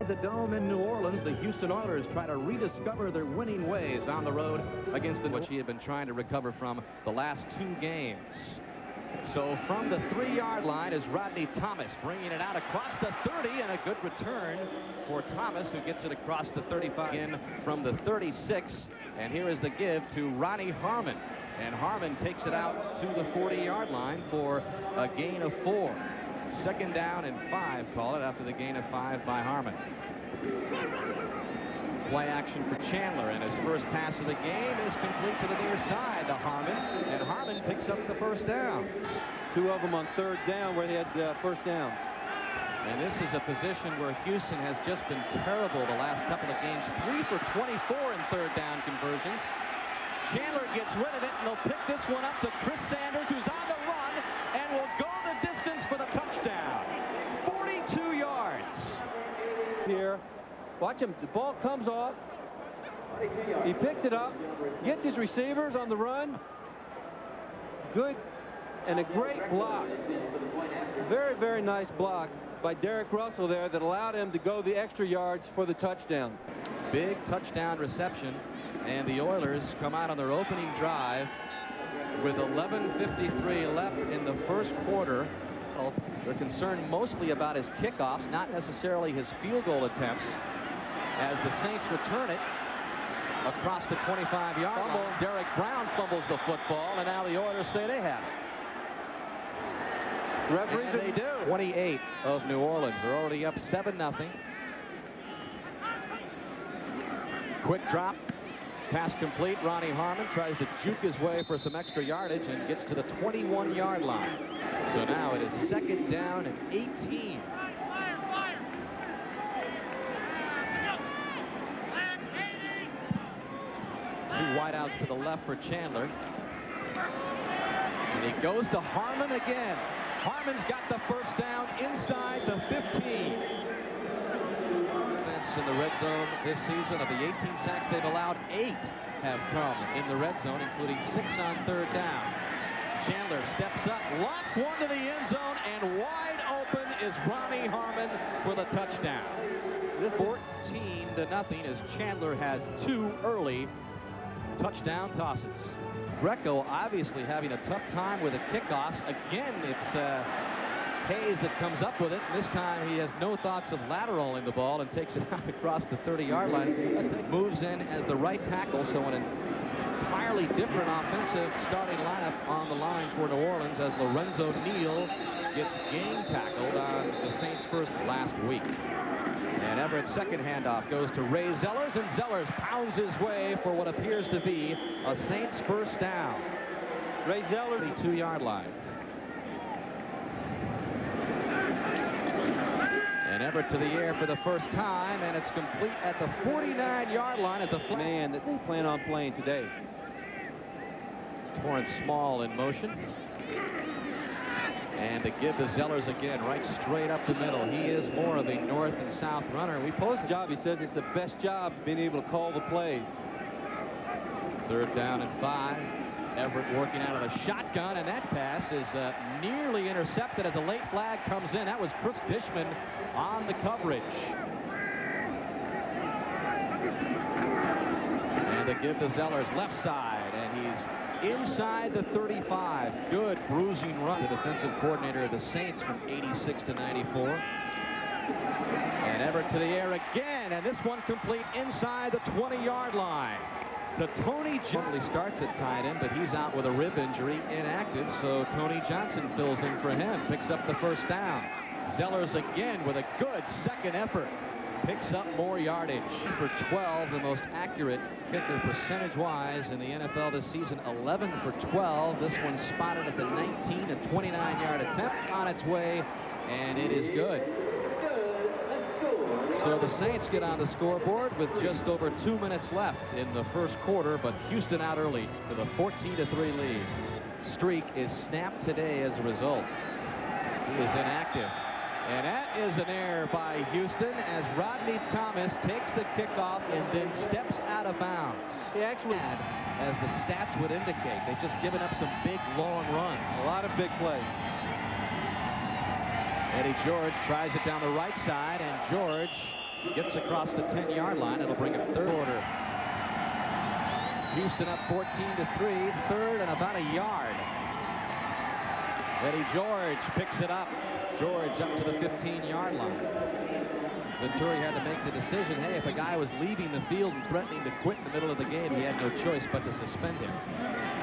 The Dome in New Orleans, the Houston Oilers try to rediscover their winning ways on the road against what he had been trying to recover from the last 2 games. So from the 3-yard line is Rodney Thomas bringing it out across the 30, and a good return for Thomas, who gets it across the 35 in from the 36. And here is the give to Ronnie Harmon, and Harmon takes it out to the 40-yard line for a gain of 4. 2nd down and 5, call it, after the gain of 5 by Harmon. Play action for Chandler, and his first pass of the game is complete to the near side to Harmon, and Harmon picks up the first down. 2 of them on 3rd down where they had first downs. And this is a position where Houston has just been terrible the last couple of games. 3 for 24 in 3rd down conversions. Chandler gets rid of it, and they'll pick this one up to Chris Sanders, who's on the run and will go the distance for the touchdown. 42 yards. Here, watch him. The ball comes off. He picks it up, gets his receivers on the run. Good and a great block. Very, very nice block by Derek Russell there that allowed him to go the extra yards for the touchdown. Big touchdown reception, and the Oilers come out on their opening drive with 11:53 left in the first quarter. They're concerned mostly about his kickoffs, not necessarily his field goal attempts, as the Saints return it across the 25-yard line. Derek Brown fumbles the football, and now the Oilers say they have it. Referees, they do. 28 of New Orleans. They're already up 7-0. Quick drop. Pass complete. Ronnie Harmon tries to juke his way for some extra yardage and gets to the 21-yard line. So now it is 2nd down and 18. Two wideouts to the left for Chandler. And he goes to Harmon again. Harmon's got the first down inside the 15. Offense in the red zone this season. Of the 18 sacks they've allowed, 8 have come in the red zone, including 6 on 3rd down. Chandler steps up, locks one to the end zone, and wide open is Ronnie Harmon for the touchdown. This 14-0 as Chandler has 2 early touchdown tosses. Greco obviously having a tough time with the kickoffs. Again, it's Hayes that comes up with it. This time he has no thoughts of lateral in the ball and takes it out across the 30-yard line. Moves in as the right tackle, so an entirely different offensive starting lineup on the line for New Orleans as Lorenzo Neal gets game tackled on the Saints' first last week. And Everett's second handoff goes to Ray Zellers, and Zellers pounds his way for what appears to be a Saints first down. Ray Zellers, the 2-yard line. And Everett to the air for the first time, and it's complete at the 49-yard line as a man that they plan on playing today. Torrance Small in motion. And to give to Zellers again, right straight up the middle. He is more of a north and south runner. We posed the job. He says it's the best job being able to call the plays. 3rd down and 5. Everett working out of the shotgun, and that pass is nearly intercepted as a late flag comes in. That was Chris Dishman on the coverage. And to give to Zellers left side, and he's inside the 35. Good bruising run. The defensive coordinator of the Saints from 86 to 94. And Everett to the air again, and this one complete inside the 20-yard line to Tony Johnson. Starts at tight end, but he's out with a rib injury, inactive, so Tony Johnson fills in for him, picks up the first down. Zellers again with a good second effort, picks up more yardage. For 12, the most accurate kicker percentage-wise in the NFL this season. 11 for 12. This one spotted at the 19, a 29-yard attempt on its way, and it is good. So the Saints get on the scoreboard with just over 2 minutes left in the first quarter, but Houston out early with a 14-3 lead. Streak is snapped today as a result. He is inactive. And that is an error by Houston as Rodney Thomas takes the kickoff and then steps out of bounds. He actually had, as the stats would indicate, they've just given up some big, long runs. A lot of big plays. Eddie George tries it down the right side, and George Gets across the 10-yard line. It'll bring up third quarter. Houston up 14-3. Third and about a yard. Eddie George picks it up. George up to the 15-yard line. Venturi had to make the decision, hey, if a guy was leaving the field and threatening to quit in the middle of the game, he had no choice but to suspend him.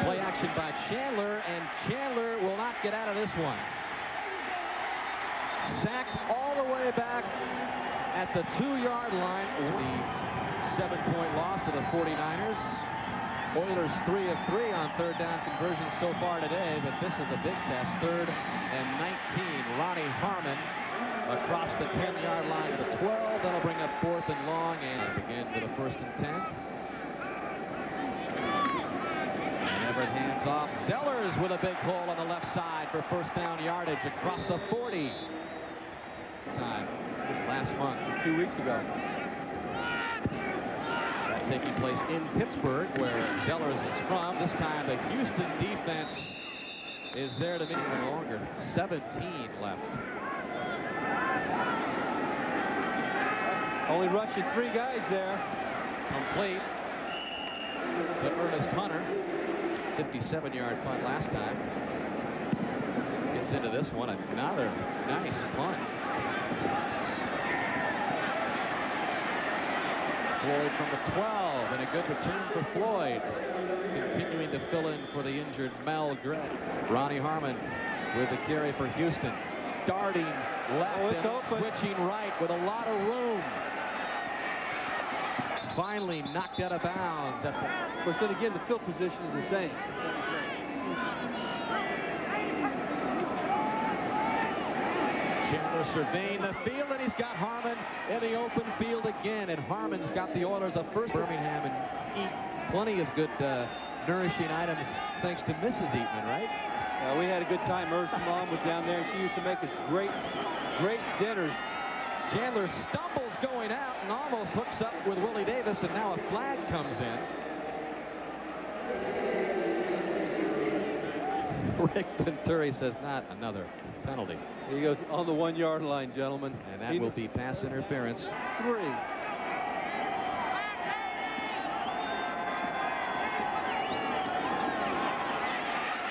Play action by Chandler, and Chandler will not get out of this one. Sacked all the way back at the 2-yard line. The 7-point loss to the 49ers. Oilers 3 of 3 on third down conversions so far today, but this is a big test. 3rd and 19. Ronnie Harmon across the 10-yard line to the 12. That'll bring up 4th and long, and begin with a 1st and 10. And Everett hands off. Sellers with a big hole on the left side for 1st down yardage across the 40. Time last month, 2 weeks ago. That taking place in Pittsburgh, where Sellers is from. This time the Houston defense is there to make it longer. 17 left. Only rushing 3 guys there. Complete to Ernest Hunter. 57-yard punt last time. Gets into this one. Another nice punt. Floyd from the 12, and a good return for Floyd. Continuing to fill in for the injured Mel Gray. Ronnie Harmon with the carry for Houston. Darting left and switching right with a lot of room. Finally knocked out of bounds. Of course, then again, the field position is the same. Chandler surveying the field, and he's got Harmon in the open field again. And Harmon's got the Oilers up first. Birmingham and eat plenty of good nourishing items thanks to Mrs. Eatman, right? We had a good time. Merv's mom was down there, and she used to make us great dinners. Chandler stumbles going out and almost hooks up with Willie Davis, and now a flag comes in. Rick Venturi says not another penalty. He goes on the 1-yard line, gentlemen. And that will be pass interference. 3.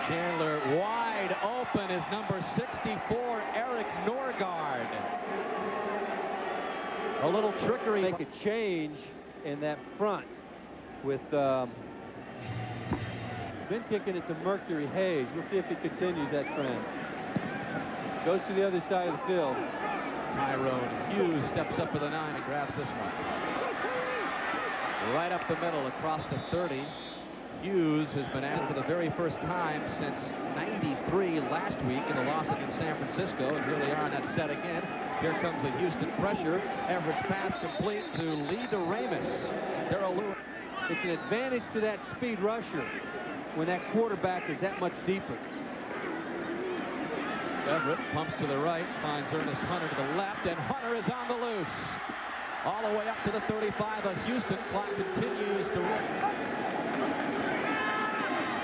Chandler wide open is number 64, Eric Norgard. A little trickery. Make a change in that front with been kicking it to Mercury Hayes. We'll see if he continues that trend. Goes to the other side of the field. Tyrone Hughes steps up for the 9 and grabs this one. Right up the middle across the 30. Hughes has been added for the very first time since '93 last week in the loss against San Francisco, and here they are on that set again. Here comes the Houston pressure. Everett's pass complete to Lee DeRamus. Darrell Lewis. It's an advantage to that speed rusher when that quarterback is that much deeper. Everett pumps to the right, finds Ernest Hunter to the left, and Hunter is on the loose. All the way up to the 35 of Houston. Clock continues to run.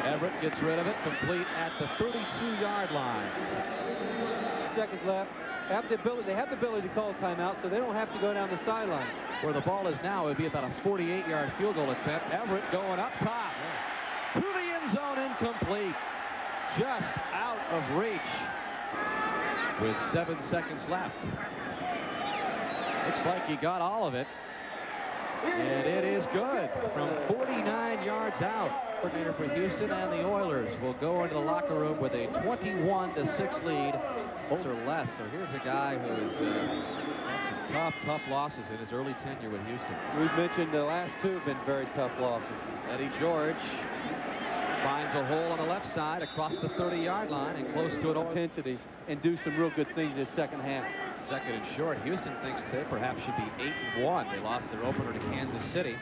Everett gets rid of it, complete at the 32-yard line. Seconds left. They have the ability to call timeout, so they don't have to go down the sideline. Where the ball is now, it would be about a 48-yard field goal attempt. Everett going up top. To the end zone, incomplete. Just out of reach. With 7 seconds left. Looks like he got all of it. And it is good from 49 yards out. Coordinator for Houston, and the Oilers will go into the locker room with a 21-6 lead. Or less. So here's a guy who has had some tough losses in his early tenure with Houston. We've mentioned the last 2 have been very tough losses. Eddie George finds a hole on the left side across the 30-yard line and close to it. Intensity and do some real good things this second half. Second and short. Houston thinks they perhaps should be 8-1. They lost their opener to Kansas City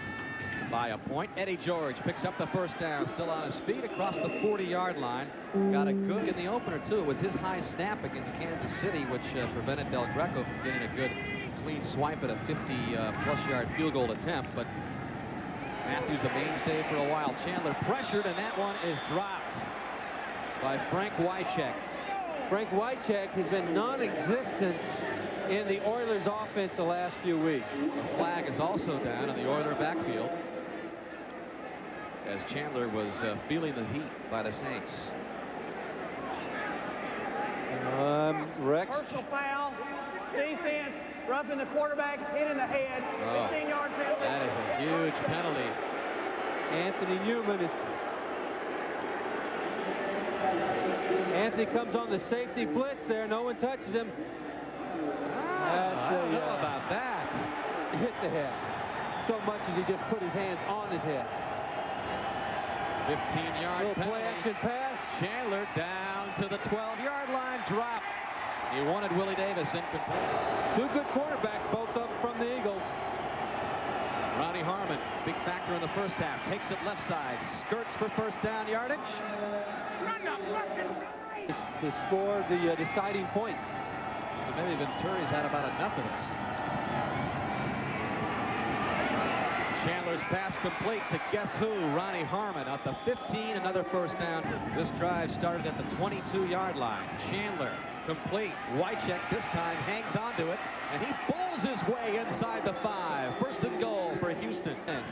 by a point. Eddie George picks up the first down, still on his feet across the 40-yard line. Got a good in the opener, too. It was his high snap against Kansas City, which prevented Del Greco from getting a good clean swipe at a 50-plus yard field goal attempt. But Matthews the mainstay for a while. Chandler pressured, and that one is dropped by Frank Wycheck. Frank Wycheck has been non-existent in the Oilers offense the last few weeks. The flag is also down in the Oiler backfield as Chandler was feeling the heat by the Saints. Rex. Personal foul, defense, roughing the quarterback, hit in the head, 15-yard penalty. That is a huge penalty. Anthony Newman is... Anthony comes on the safety blitz there. No one touches him. I don't know about that. Hit the head. So much as he just put his hands on his head. 15-yard penalty. Play action pass. Chandler down to the 12-yard line. Drop. He wanted Willie Davis incomplete. Two good quarterbacks, both of them from the Eagles. Ronnie Harmon, big factor in the first half. Takes it left side. Skirts for first down yardage. To score the deciding points. So maybe Venturi's had about enough of this. Chandler's pass complete to guess who? Ronnie Harmon at the 15, another first down. This drive started at the 22-yard line. Chandler complete. Wycheck this time hangs onto it, and he pulls his way inside the 5. First and goal for Houston. And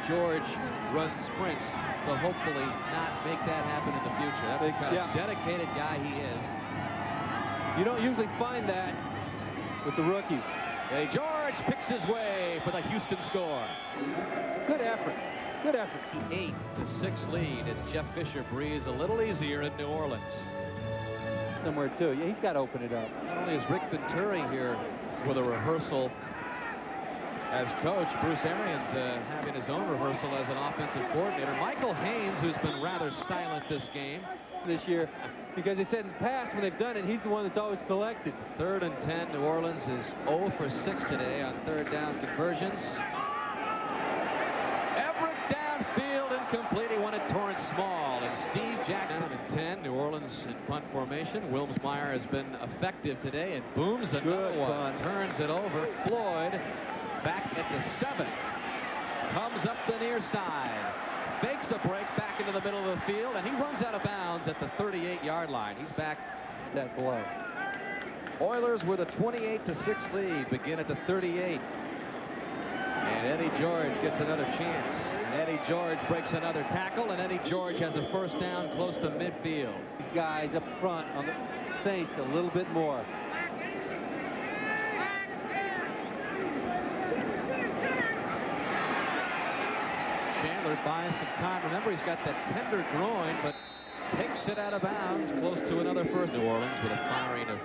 George runs sprints to hopefully not make that happen in the future. That's the kind of dedicated guy he is. You don't usually find that with the rookies. Hey, George picks his way for the Houston score. Good effort. Good effort. 8-6 lead as Jeff Fisher breathes a little easier in New Orleans. Somewhere too. Yeah, he's got to open it up. Not only is Rick Venturi here with a rehearsal as coach, Bruce Arians having his own rehearsal as an offensive coordinator. Michael Haynes, who's been rather silent this game. This year, because they said in the past when they've done it, he's the one that's always collected. 3rd and 10. New Orleans is 0 for 6 today on third down conversions. Everett downfield, incomplete. He wanted Torrance Small, and Steve Jackson in 10. New Orleans in punt formation. Wilmsmeyer has been effective today and booms another one. Turns it over. Floyd back at the 7. Comes up the near side. Fakes a break back into the middle of the field, and he runs out of bounds at the 38-yard line. He's back that blow. Oilers with a 28-6 lead begin at the 38. And Eddie George gets another chance. And Eddie George breaks another tackle, and Eddie George has a first down close to midfield. These guys up front on the Saints a little bit more. Chandler buys some time. Remember, he's got that tender groin, but takes it out of bounds close to another first. New Orleans with a firing of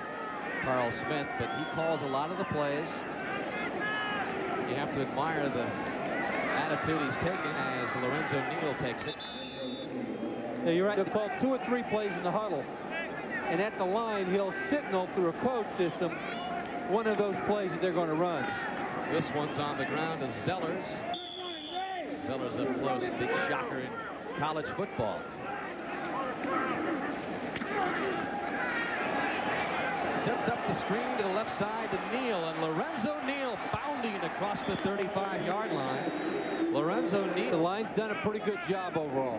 Carl Smith, but he calls a lot of the plays. You have to admire the attitude he's taken as Lorenzo Neal takes it. Yeah, you're right. They'll call 2 or 3 plays in the huddle, and at the line he'll signal through a code system one of those plays that they're going to run. This one's on the ground to Zellers. Zellers up close, big shocker in college football. Sets up the screen to the left side to Neal, and Lorenzo Neal bounding across the 35-yard line. Lorenzo Neal. The line's done a pretty good job overall.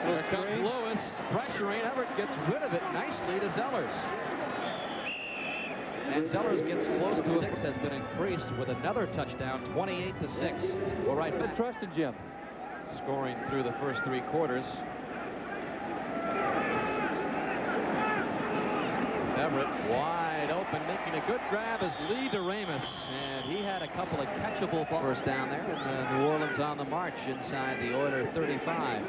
Here comes Lewis, pressuring. Everett gets rid of it nicely to Zellers. And Zellers gets close to it. Has been increased with another touchdown, 28-6. We're right back. Trusted Jim. Scoring through the first 3 quarters. Everett wide open, making a good grab is Lee DeRamus, and he had a couple of catchable balls down there, and New Orleans on the march inside the Oiler 35.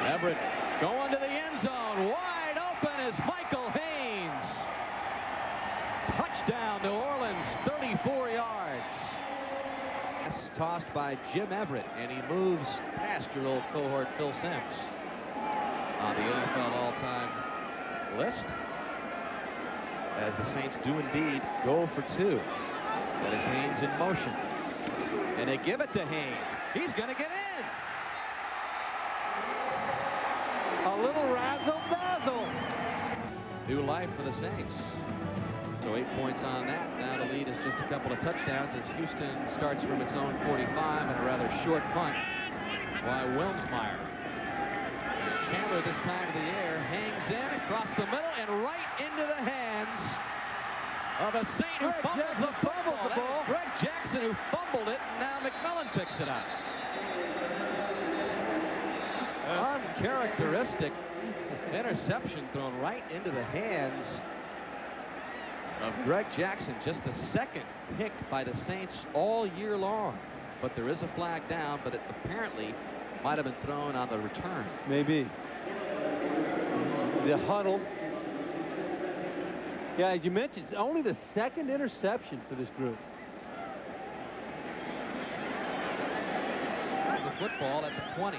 Everett going to the end zone, wide open is Michael Haynes. Touchdown, New Orleans, 34 yards. That's tossed by Jim Everett, and he moves past your old cohort Phil Simms on the NFL all-time list, as the Saints do indeed go for 2. That is Haynes in motion, and they give it to Haynes. He's going to get in. A little razzle-dazzle. New life for the Saints. So 8 points on that. Now the lead is just a couple of touchdowns as Houston starts from its own 45 and a rather short punt by Wilmsmeyer. Chandler this time of the year hangs in across the middle and right into the hands of a Saint who fumbles the football. That is Greg Jackson who fumbled it, and now McMillan picks it up. Uncharacteristic interception thrown right into the hands of Greg Jackson. Just the second pick by the Saints all year long. But there is a flag down, but it apparently might have been thrown on the return. Maybe. The huddle. Yeah, as you mentioned, it's only the second interception for this group. The football at the 20.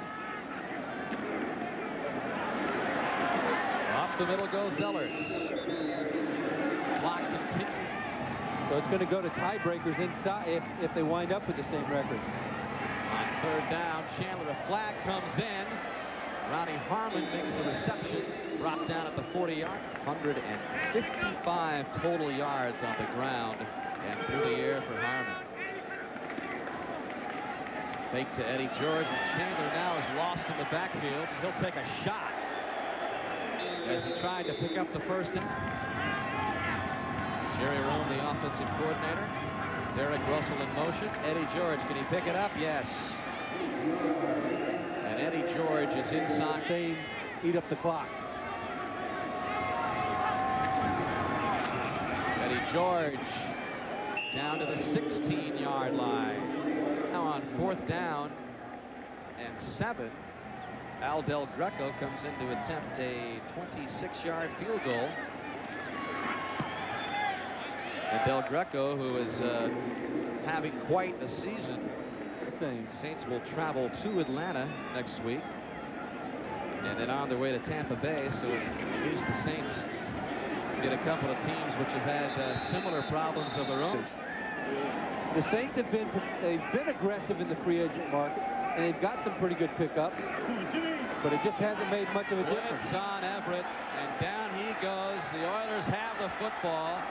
Up the middle goes Zellers. Clock continues. So it's going to go to tiebreakers inside if they wind up with the same record. On third down, Chandler, a flag comes in. Ronnie Harmon makes the reception. Brought down at the 40-yard. 155 total yards on the ground and through the air for Harmon. Fake to Eddie George, and Chandler now is lost in the backfield. He'll take a shot as he tried to pick up the first down. Jerry Rome, the offensive coordinator. Derek Russell in motion. Eddie George, can he pick it up? Yes. And Eddie George is inside. They eat up the clock. Eddie George down to the 16-yard line. Now on fourth down and 7. Al Del Greco comes in to attempt a 26-yard field goal. And Del Greco, who is having quite a season. Saints will travel to Atlanta next week. And then on their way to Tampa Bay, so at least the Saints get a couple of teams which have had similar problems of their own. The Saints have been aggressive in the free agent market, and they've got some pretty good pickups, but it just hasn't made much of a difference. Blitz on Everett, and down he goes. The Oilers have the football.